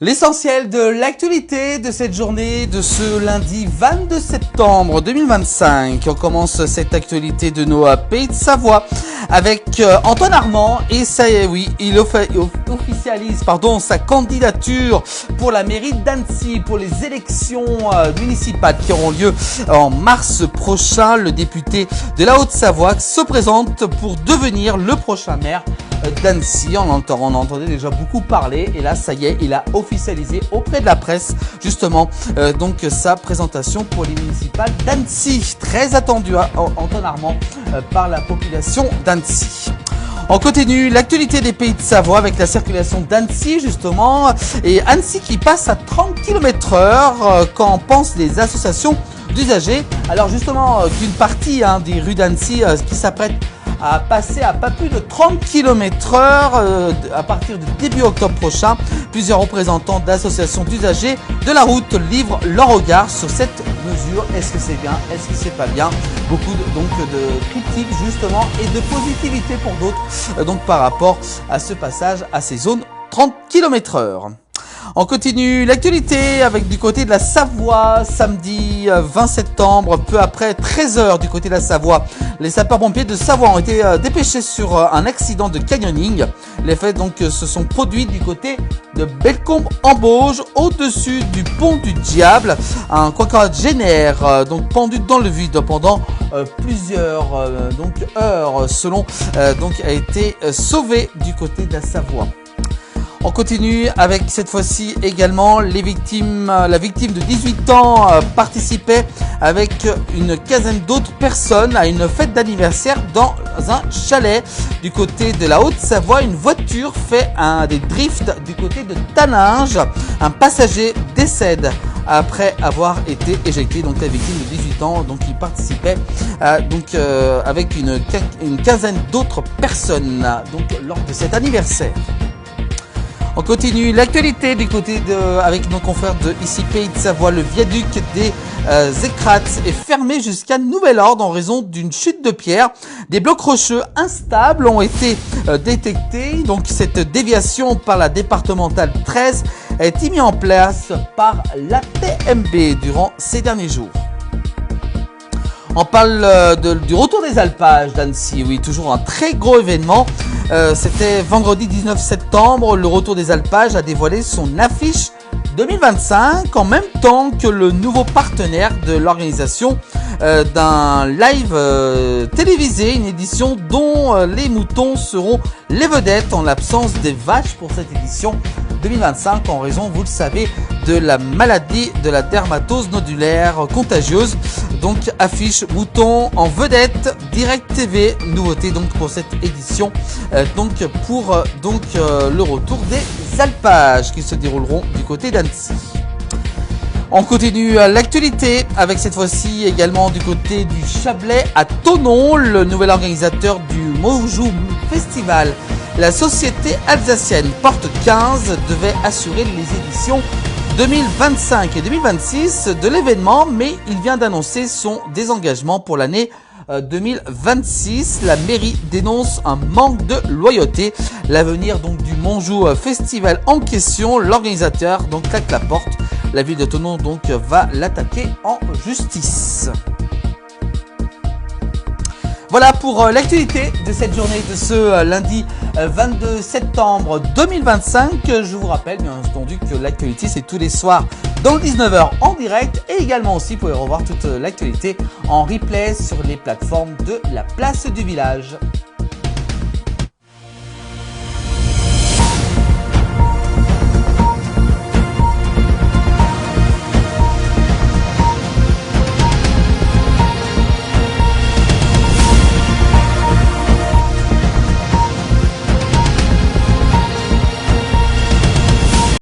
L'essentiel de l'actualité de cette journée de ce lundi 22 septembre 2025. On commence cette actualité de nos Pays de Savoie avec Antoine Armand et ça y est, oui, il officialise sa candidature pour la mairie d'Annecy pour les élections municipales qui auront lieu en mars prochain. Le député de la Haute-Savoie se présente pour devenir le prochain maire d'Annecy. On entendait déjà beaucoup parler et là ça y est, il a officialisé auprès de la presse justement donc sa présentation pour les municipales d'Annecy, très attendu Antoine Armand par la population d'Annecy. On continue l'actualité des Pays de Savoie avec la circulation d'Annecy justement, et Annecy qui passe à 30 km/h qu'en pensent les associations d'usagers. Alors justement qu'une partie des rues d'Annecy qui s'apprête à passer à pas plus de 30 km/h à partir du début octobre prochain. Plusieurs représentants d'associations d'usagers de la route livrent leur regard sur cette mesure. Est-ce que c'est bien? Est-ce que c'est pas bien? Beaucoup de critiques justement et de positivité pour d'autres donc par rapport à ce passage à ces zones 30 km/h. On continue l'actualité avec du côté de la Savoie, samedi 20 septembre, peu après 13h du côté de la Savoie. Les sapeurs-pompiers de Savoie ont été dépêchés sur un accident de canyoning. Les faits donc se sont produits du côté de Bellecombe-en-Bauge, au-dessus du pont du Diable. Un quadragénaire donc pendu dans le vide pendant plusieurs heures selon a été sauvé du côté de la Savoie. On continue avec cette fois-ci également la victime de 18 ans participait avec une quinzaine d'autres personnes à une fête d'anniversaire dans un chalet du côté de la Haute-Savoie. Une voiture fait des drifts du côté de Taninges. Un passager décède après avoir été éjecté. Donc la victime de 18 ans, donc il participait avec une quinzaine d'autres personnes donc lors de cet anniversaire. On continue l'actualité du côté avec nos confrères de ici Pays de Savoie. Le viaduc des Écrates est fermé jusqu'à nouvel ordre en raison d'une chute de pierre. Des blocs rocheux instables ont été détectés. Donc cette déviation par la départementale 13 a été mise en place par la TMB durant ces derniers jours. On parle du retour des alpages d'Annecy, oui, toujours un très gros événement. C'était vendredi 19 septembre, le retour des alpages a dévoilé son affiche 2025 en même temps que le nouveau partenaire de l'organisation d'un live télévisé, une édition dont les moutons seront les vedettes en l'absence des vaches pour cette édition 2025 en raison, vous le savez, de la maladie de la dermatose nodulaire contagieuse. Donc affiche mouton en vedette, Direct TV, nouveauté donc pour cette édition, pour le retour des alpages qui se dérouleront du côté d'Annecy. On continue l'actualité avec cette fois-ci également du côté du Chablais à Thonon, le nouvel organisateur du Monjou Festival. La société alsacienne Porte 15 devait assurer les éditions 2025 et 2026 de l'événement, mais il vient d'annoncer son désengagement pour l'année 2026. La mairie dénonce un manque de loyauté. L'avenir donc du Monjou Festival en question, l'organisateur donc claque la porte. La ville de Thonon donc va l'attaquer en justice. Voilà pour l'actualité de cette journée de ce lundi 22 septembre 2025. Je vous rappelle bien entendu que l'actualité c'est tous les soirs dans le 19h en direct et également aussi vous pouvez revoir toute l'actualité en replay sur les plateformes de la place du village.